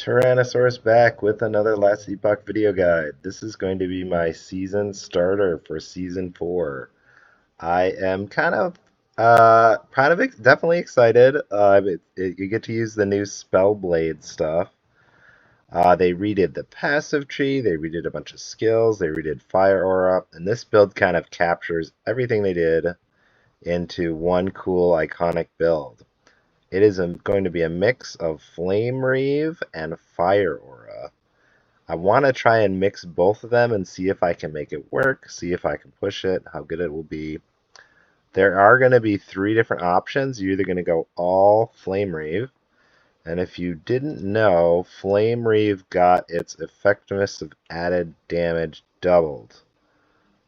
Terranisaur's back with another Last Epoch video guide. This is going to be my season starter for season 4. I am definitely excited. You get to use the new Spellblade stuff. They redid the passive tree, they redid a bunch of skills, they redid Fire Aura, and this build kind of captures everything they did into one cool iconic build. It is going to be a mix of Flame Reave and Fire Aura. I want to try and mix both of them and see if I can make it work, see if I can push it, how good it will be. There are going to be 3 different options. You're either going to go all Flame Reave, and if you didn't know, Flame Reave got its effectiveness of added damage doubled,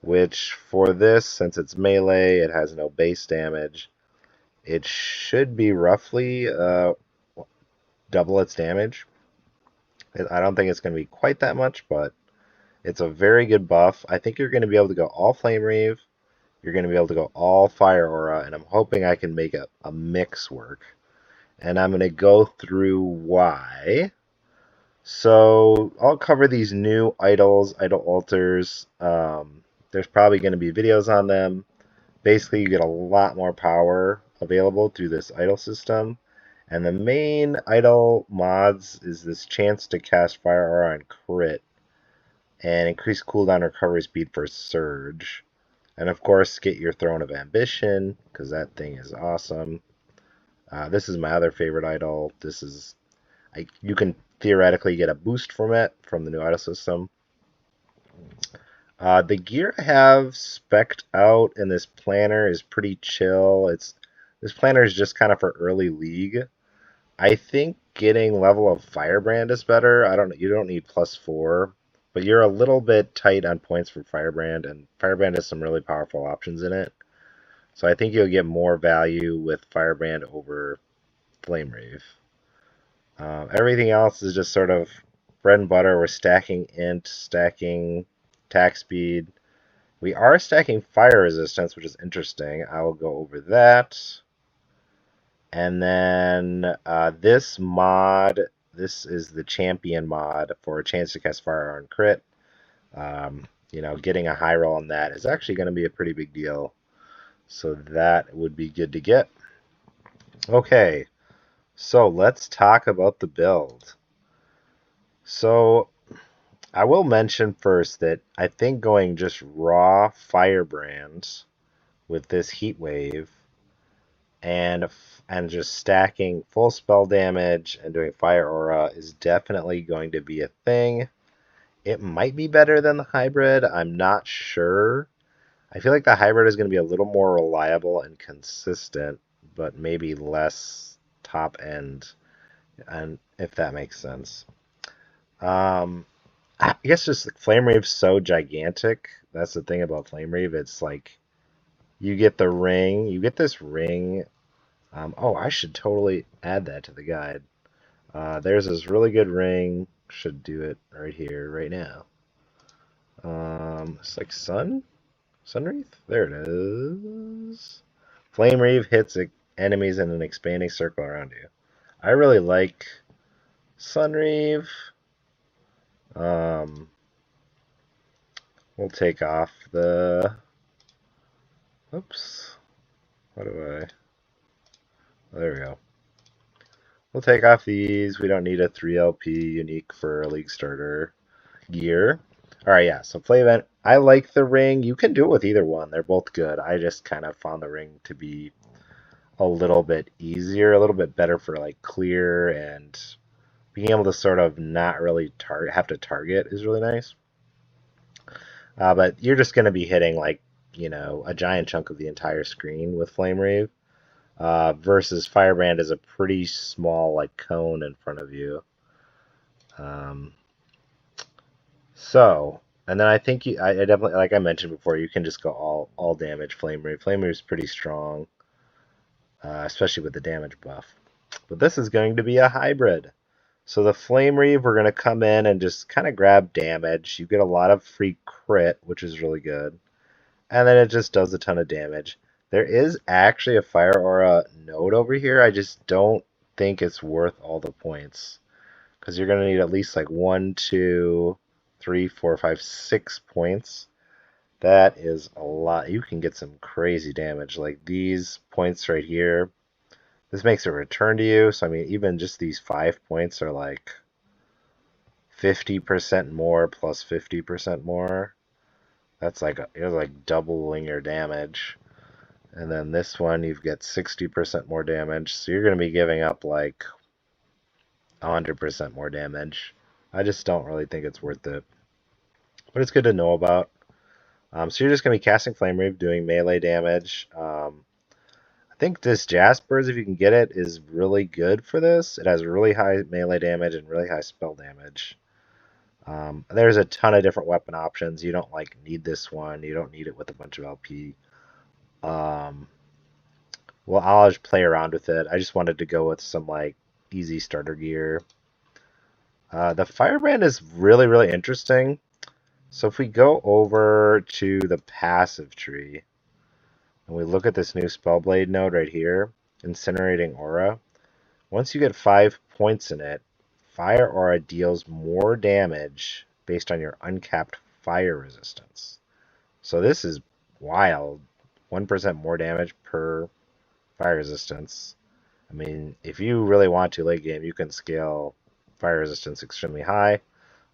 which for this, since it's melee, it has no base damage. It should be roughly double its damage. I don't think it's going to be quite that much, but it's a very good buff. I think you're going to be able to go all Flame Reave. You're going to be able to go all Fire Aura, and I'm hoping I can make a mix work. And I'm going to go through why. So I'll cover these new idol altars. There's probably going to be videos on them. Basically, you get a lot more power available through this idol system. And the main idol mods is this chance to cast Fire Aura and crit, and increase cooldown recovery speed for Surge. And of course, get your Throne of Ambition, because that thing is awesome. This is my other favorite idol. You can theoretically get a boost from it, from the new idol system. The gear I have spec'd out in this planner is pretty chill. This planner is just kind of for early league. I think getting level of Firebrand is better. You don't need +4, but you're a little bit tight on points for Firebrand, and Firebrand has some really powerful options in it. So I think you'll get more value with Firebrand over Flame Reave. Everything else is just sort of bread and butter. We're stacking int, stacking attack speed. We are stacking fire resistance, which is interesting. I will go over that. And then this mod, this is the champion mod for a chance to cast Fire on crit. Getting a high roll on that is actually going to be a pretty big deal. So that would be good to get. Okay, so let's talk about the build. So I will mention first that I think going just raw Firebrand with this heat wave and just stacking full spell damage and doing Fire Aura is definitely going to be a thing. It might be better than the hybrid. I'm not sure. I feel like the hybrid is going to be a little more reliable and consistent, but maybe less top end, and if that makes sense. I guess just Flame Reave's so gigantic. That's the thing about Flame Reave. It's like you get the ring, you get this ring. Oh, I should totally add that to the guide. There's this really good ring. Should do it right here, right now. It's like Sunwreath? There it is. Flame Reave hits enemies in an expanding circle around you. I really like Sunwreath. We'll take off the... Oops. What do I... Oh, there we go. We'll take off these. We don't need a 3LP unique for a league starter gear. Alright, yeah, so play event. I like the ring. You can do it with either one. They're both good. I just kind of found the ring to be a little bit easier, a little bit better for like clear, and being able to sort of not really have to target is really nice. But you're just going to be hitting like, a giant chunk of the entire screen with Flame Reave. Versus Firebrand is a pretty small like cone in front of you. And then I think I definitely, like I mentioned before, you can just go all damage Flame Reave. Flame Reave is pretty strong, especially with the damage buff. But this is going to be a hybrid. So the Flame Reave, we're going to come in and just kind of grab damage. You get a lot of free crit, which is really good. And then it just does a ton of damage. There is actually a Fire Aura node over here. I just don't think it's worth all the points. because you're going to need at least like 1, 2, 3, 4, 5, 6 points. That is a lot. You can get some crazy damage. Like these points right here. This makes a return to you. So, I mean, even just these 5 points are like 50% more plus 50% more. That's like you're like doubling your damage. And then this one, you've got 60% more damage. So you're going to be giving up like 100% more damage. I just don't really think it's worth it. But it's good to know about. So you're just going to be casting Flame Reave, doing melee damage. I think this Jaspers, if you can get it, is really good for this. It has really high melee damage and really high spell damage. There's a ton of different weapon options. You don't like need this one. You don't need it with a bunch of LP. Well, I'll just play around with it. I just wanted to go with some like easy starter gear. The Firebrand is really, really interesting. So if we go over to the passive tree and we look at this new Spellblade node right here, Incinerating Aura, once you get 5 points in it, Fire Aura deals more damage based on your uncapped fire resistance. So this is wild. 1% more damage per fire resistance. I mean, if you really want to late game, you can scale fire resistance extremely high.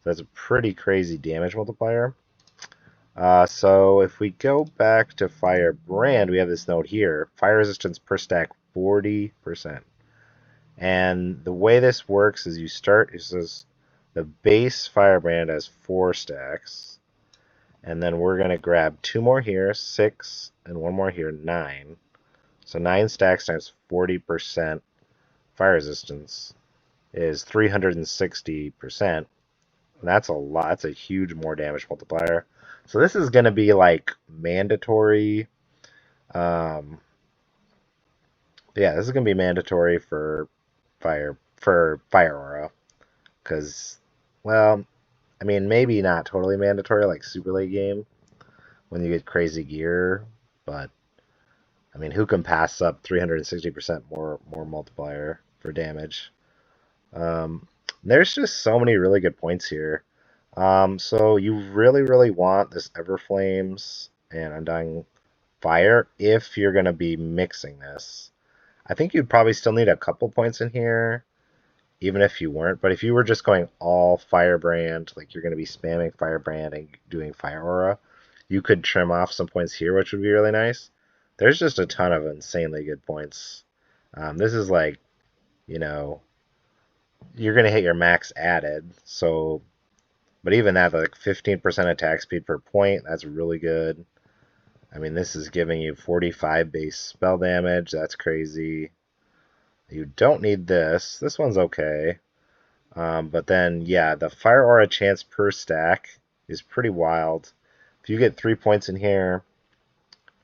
That's a pretty crazy damage multiplier. So if we go back to Firebrand, we have this note here. Fire resistance per stack 40%. And the way this works is you start, it says the base Firebrand has 4 stacks. And then we're going to grab 2 more here, 6, and 1 more here, 9. So 9 stacks times 40% fire resistance is 360%. And that's a lot. That's a huge more damage multiplier. So this is going to be like mandatory. Yeah, this is going to be mandatory for fire aura, because, well, I mean, maybe not totally mandatory like super late game when you get crazy gear, but I mean, who can pass up 360% more multiplier for damage? There's just so many really good points here. So you really, really want this Everflames and Undying Fire if you're going to be mixing this. I think you'd probably still need a couple points in here, even if you weren't. But if you were just going all Firebrand, like you're going to be spamming Firebrand and doing Fire Aura, you could trim off some points here, which would be really nice. There's just a ton of insanely good points. This is like, you know, you're going to hit your max added. So, but even that, like 15% attack speed per point, that's really good. I mean, this is giving you 45 base spell damage. That's crazy. You don't need this. This one's okay. But then, yeah, the Fire Aura chance per stack is pretty wild. If you get 3 points in here,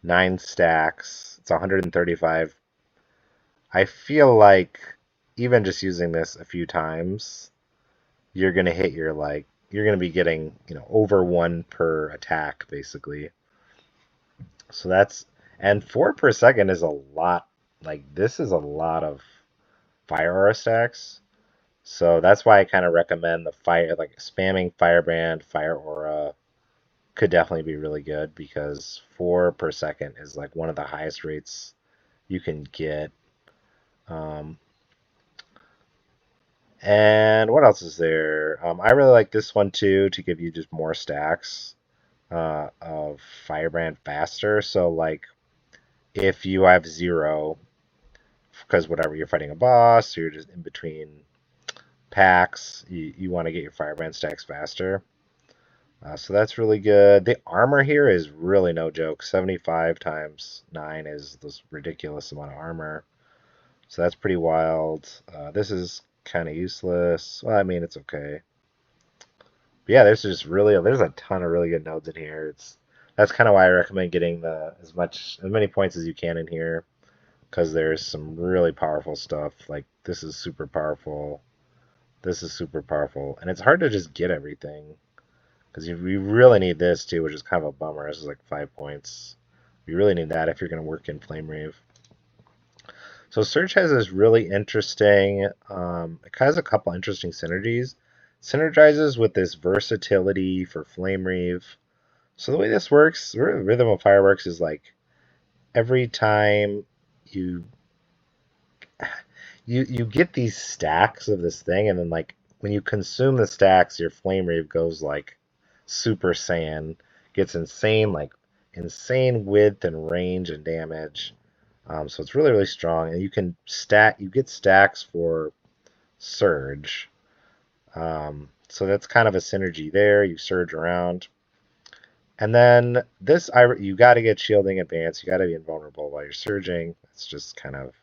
9 stacks, it's 135. I feel like even just using this a few times, you're going to hit your, like, you're going to be getting, over 1 per attack, basically. So that's, and 4 per second is a lot. Like, this is a lot of Fire Aura stacks. So that's why I kind of recommend the like spamming Firebrand, Fire Aura could definitely be really good, because 4 per second is like one of the highest rates you can get. And what else is there? I really like this one too, to give you just more stacks of Firebrand faster. So like if you have 0, because whatever, you're fighting a boss, you're just in between packs, you want to get your Firebrand stacks faster. So that's really good. The armor here is really no joke. 75 times 9 is this ridiculous amount of armor. So that's pretty wild. This is kind of useless. Well, I mean, it's okay. But yeah, there's a ton of really good nodes in here. That's kind of why I recommend getting as many points as you can in here, because there's some really powerful stuff. Like this is super powerful. This is super powerful, and it's hard to just get everything, because you really need this too, which is kind of a bummer. This is like 5 points. You really need that if you're going to work in Flame Reave. So Surge has this really interesting, it has a couple interesting synergies. Synergizes with this versatility for Flame Reave. So the way this works, Rhythm of Fireworks is like every time you you get these stacks of this thing, and then like when you consume the stacks, your Flame Reave goes like Super Saiyan, gets insane width and range and damage. So it's really really strong, and you get stacks for Surge. So that's kind of a synergy there. You surge around. And then you got to get shielding advance. You got to be invulnerable while you're surging. It's just kind of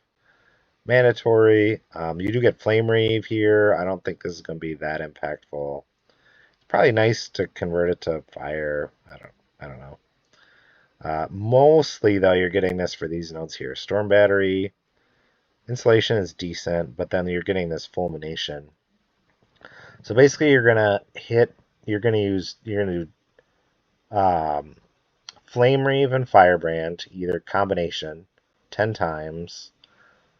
mandatory. You do get Flame Reave here. I don't think this is going to be that impactful. It's probably nice to convert it to fire. I don't know. Mostly though, you're getting this for these nodes here. Storm Battery, Insulation is decent, but then you're getting this Fulmination. So basically, You're gonna do Flame Reave and Firebrand, either combination, 10 times.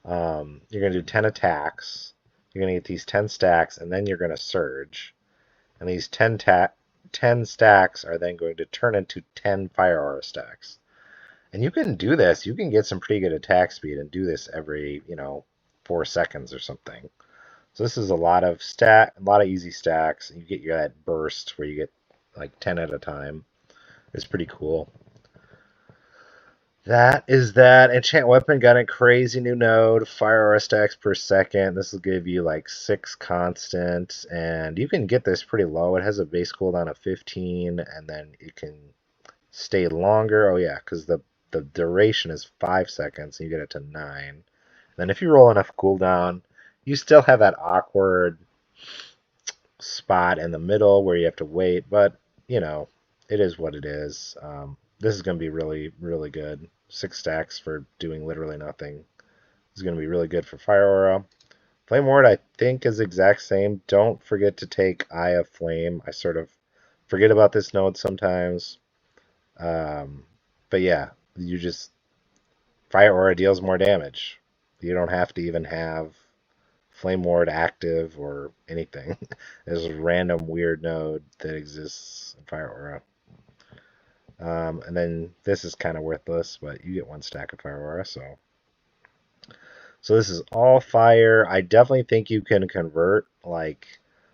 You're going to do 10 attacks. You're going to get these 10 stacks, and then you're going to surge. And these 10 stacks are then going to turn into 10 Fire Aura stacks. And you can do this. You can get some pretty good attack speed and do this every, 4 seconds or something. So this is a lot of easy stacks. You get that burst where you get like 10 at a time. It's pretty cool. That is that. Enchant Weapon got a crazy new node, fire aura stacks per second. This will give you like 6 constant, and you can get this pretty low. It has a base cooldown of 15, and then it can stay longer. Oh yeah, because the duration is 5 seconds, and you get it to 9. Then if you roll enough cooldown, you still have that awkward spot in the middle where you have to wait, but it is what it is. This is going to be really, really good. 6 stacks for doing literally nothing. This is going to be really good for Fire Aura. Flame Ward, I think, is the exact same. Don't forget to take Eye of Flame. I sort of forget about this node sometimes. But yeah, Fire Aura deals more damage. You don't have to even have Flame Ward active or anything. There's a random weird node that exists in Fire Aura. And then this is kind of worthless, but you get 1 stack of Fire Aura, so this is all fire. I definitely think you can convert, like,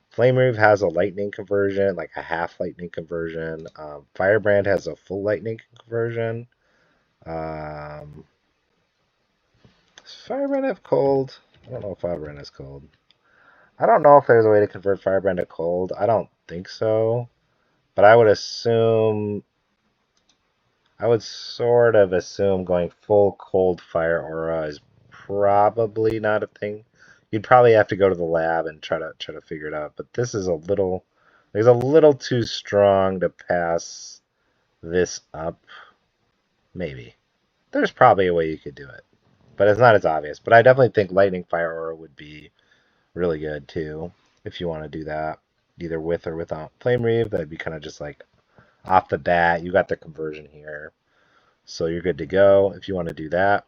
Flame Reave has a lightning conversion, like a half lightning conversion. Firebrand has a full lightning conversion. Does Firebrand have cold? I don't know if Firebrand has cold. I don't know if there's a way to convert Firebrand to cold. I don't think so. But I would sort of assume going full cold Fire Aura is probably not a thing. You'd probably have to go to the lab and try to figure it out. But this is a little too strong to pass this up. Maybe. There's probably a way you could do it. But it's not as obvious. But I definitely think Lightning Fire Aura would be really good too, if you want to do that. Either with or without Flame Reave. That'd be kind of just like off the bat, you got the conversion here. So you're good to go if you want to do that.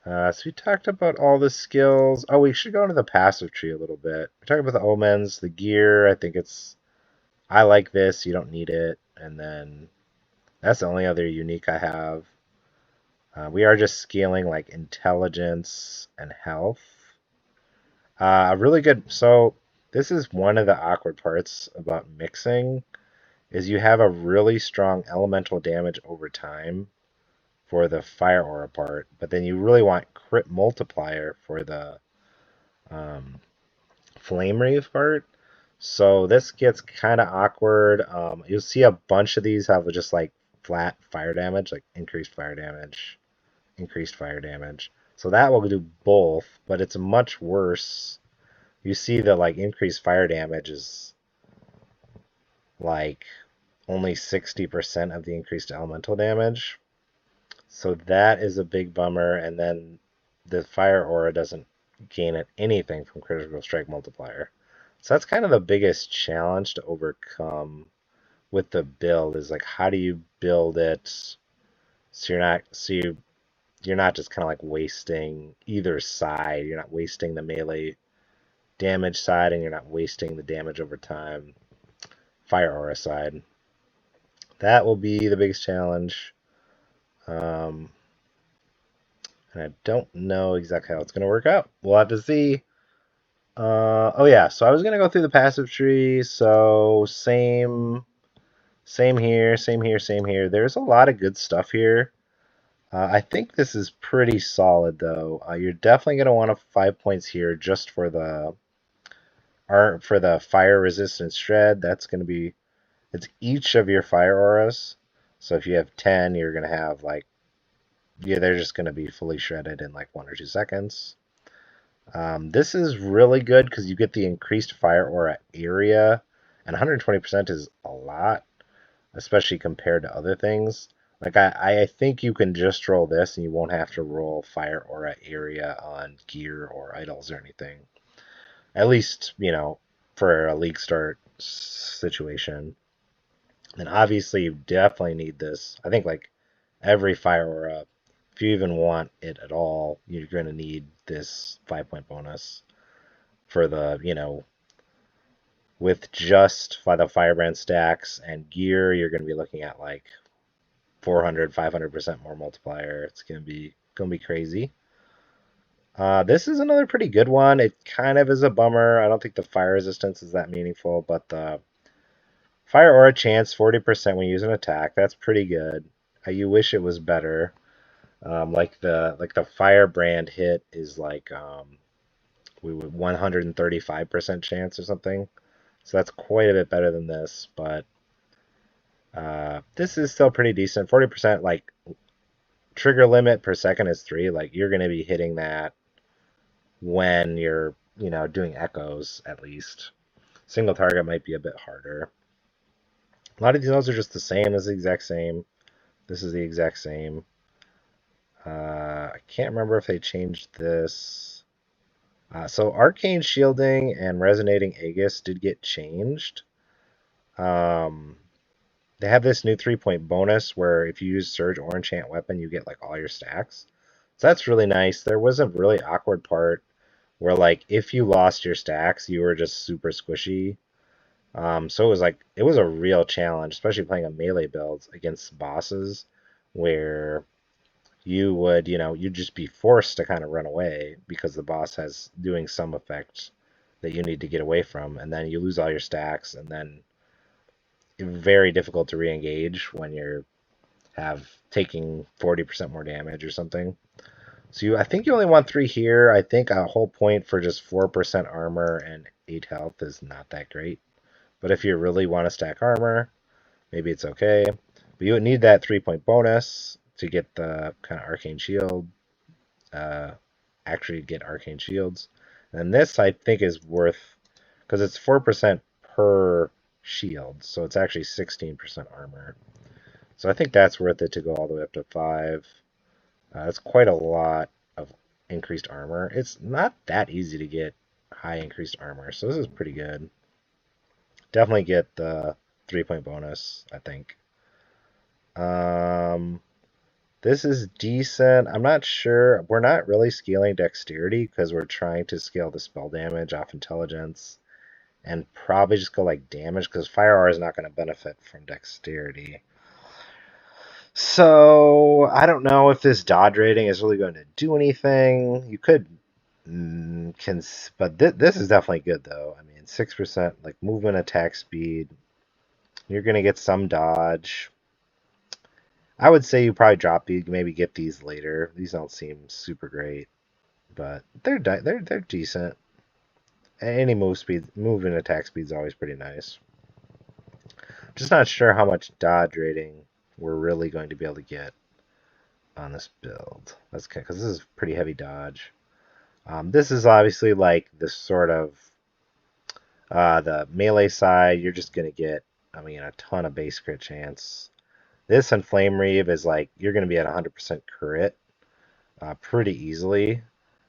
So we talked about all the skills. Oh, we should go into the passive tree a little bit. We talked about the Omens, the gear. I like this. You don't need it. And then that's the only other unique I have. We are just scaling like intelligence and health. Really good. So this is one of the awkward parts about mixing, is you have a really strong elemental damage over time for the Fire Aura part, but then you really want crit multiplier for the Flame Reave part. So this gets kind of awkward. You'll see a bunch of these have just like flat fire damage, like increased fire damage, increased fire damage. So that will do both, but it's much worse. You see that like increased fire damage is like only 60% of the increased elemental damage. So that is a big bummer, and then the Fire Aura doesn't gain anything from Critical Strike Multiplier. So that's kind of the biggest challenge to overcome with the build, is like how do you build it so you're not just kind of like wasting either side. You're not wasting the melee damage side, and you're not wasting the damage over time fire aura side. That will be the biggest challenge. Um, and I don't know exactly how it's going to work out. We'll have to see. Oh yeah, so I was going to go through the passive tree. So same here, same here, same here. There's a lot of good stuff here. I think this is pretty solid though. You're definitely going to want 5 points here just for the fire resistance shred. That's going to be it's each of your fire auras. So if you have 10, you're going to have like yeah, they're just going to be fully shredded in like 1 or 2 seconds. This is really good because you get the increased fire aura area, and 120% is a lot, especially compared to other things. Like I think you can just roll this and you won't have to roll fire aura area on gear or idols or anything. At least, for a league start situation. And obviously you definitely need this. I think like every fire aura, if you even want it at all, you're gonna need this 5 point bonus for the, with just the firebrand stacks and gear, you're gonna be looking at like 400, 500% more multiplier. It's gonna be crazy. This is another pretty good one. It kind of is a bummer. I don't think the fire resistance is that meaningful, but the fire aura chance 40% when you use an attack. That's pretty good. You wish it was better. Like the firebrand hit is like we would 135% chance or something. So that's quite a bit better than this, but this is still pretty decent. 40%, like trigger limit per second is 3. Like you're going to be hitting that when you're, doing echoes at least. Single target might be a bit harder. A lot of these nodes are just the same. This is the exact same. This is the exact same. I can't remember if they changed this. So arcane shielding and resonating aegis did get changed. Um, they have this new 3 point bonus where if you use surge or enchant weapon, you get like all your stacks. So that's really nice. There was a really awkward part where like if you lost your stacks, you were just super squishy. So it was a real challenge, especially playing a melee build against bosses, where you'd just be forced to kind of run away because the boss has doing some effect that you need to get away from, and then you lose all your stacks, and then very difficult to re-engage when you're have taking 40% more damage or something. So I think you only want 3 here. I think a whole point for just 4% armor and 8 health is not that great. But if you really want to stack armor, maybe it's okay. But you would need that 3 point bonus to get the kind of arcane shield. Actually get arcane shields. And this I think is worth, because it's 4% per shield, so it's actually 16% armor. So I think that's worth it to go all the way up to 5. That's quite a lot of increased armor. It's not that easy to get high increased armor, so this is pretty good. Definitely get the 3 point bonus, I think. This is decent. I'm not sure. We're not really scaling dexterity because we're trying to scale the spell damage off intelligence and probably just go like damage because fire aura is not going to benefit from dexterity. So I don't know if this dodge rating is really going to do anything. You could, but this is definitely good though. I mean, 6% like movement attack speed. You're going to get some dodge. I would say you probably drop these, maybe get these later. These don't seem super great, but they're decent. Any move and attack speed is always pretty nice. Just not sure how much dodge rating we're really going to be able to get on this build. That's because this is pretty heavy dodge. This is obviously like this sort of the melee side. You're just gonna get, I mean, a ton of base crit chance. This and Flame Reave is like you're gonna be at 100% crit pretty easily.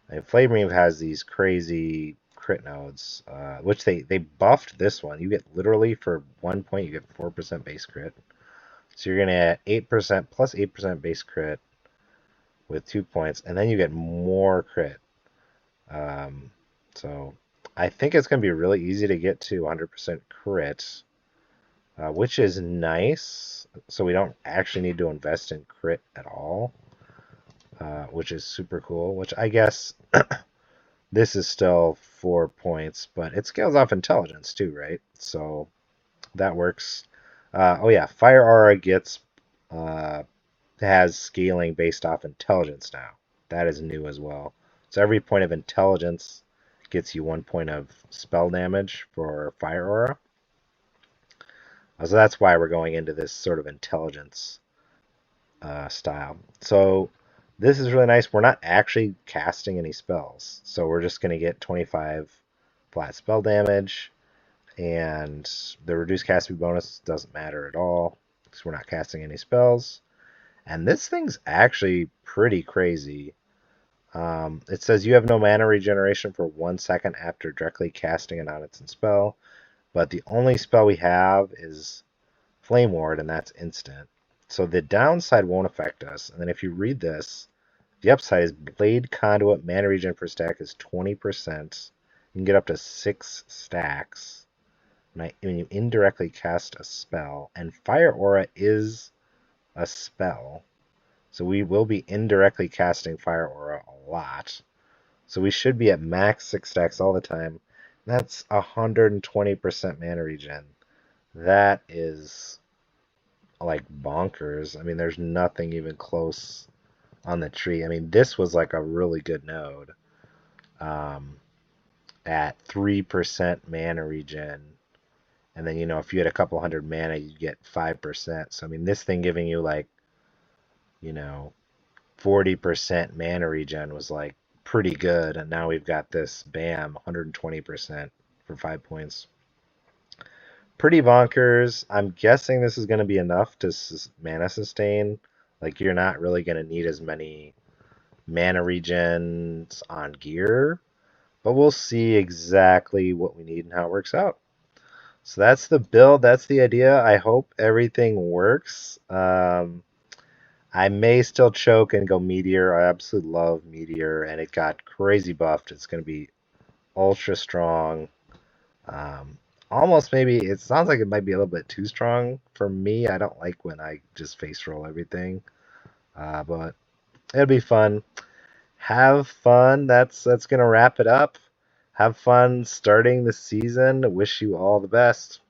And Flame Reave has these crazy crit nodes, which they buffed this one. You get literally for 1 point, you get 4% base crit. So you're gonna get 8% plus 8% base crit with 2 points, and then you get more crit. Um, so I think it's going to be really easy to get to 100% crit, which is nice. So we don't actually need to invest in crit at all, which is super cool. Which I guess this is still 4 points, but it scales off intelligence too, right? So that works. Oh yeah, Fire Aura has scaling based off intelligence now. That is new as well. So every point of intelligence gets you 1 point of spell damage for Fire Aura. So that's why we're going into this sort of intelligence style. So this is really nice. We're not actually casting any spells. So we're just going to get 25 flat spell damage. And the reduced cast speed bonus doesn't matter at all because we're not casting any spells. And this thing's actually pretty crazy. It says you have no mana regeneration for 1 second after directly casting a non-instant spell, but the only spell we have is Flame Ward, and that's instant. So the downside won't affect us. And then if you read this, the upside is Blade Conduit mana regen per stack is 20%. You can get up to 6 stacks when you indirectly cast a spell, and Fire Aura is a spell. So we will be indirectly casting Fire Aura a lot. So we should be at max 6 stacks all the time. That's 120% mana regen. That is like bonkers. I mean, there's nothing even close on the tree. I mean, this was like a really good node at 3% mana regen. And then, if you had a couple hundred mana, you'd get 5%. So, I mean, this thing giving you like, you know, 40% mana regen was like pretty good. And now we've got this, bam, 120% for 5 points. Pretty bonkers. I'm guessing this is going to be enough to mana sustain. Like, you're not really going to need as many mana regens on gear. But we'll see exactly what we need and how it works out. So that's the build. That's the idea. I hope everything works. I may still choke and go Meteor. I absolutely love Meteor, and it got crazy buffed. It's going to be ultra strong. Almost maybe, it sounds like it might be a little bit too strong for me. I don't like when I just face roll everything. But it'll be fun. Have fun. That's going to wrap it up. Have fun starting the season. Wish you all the best.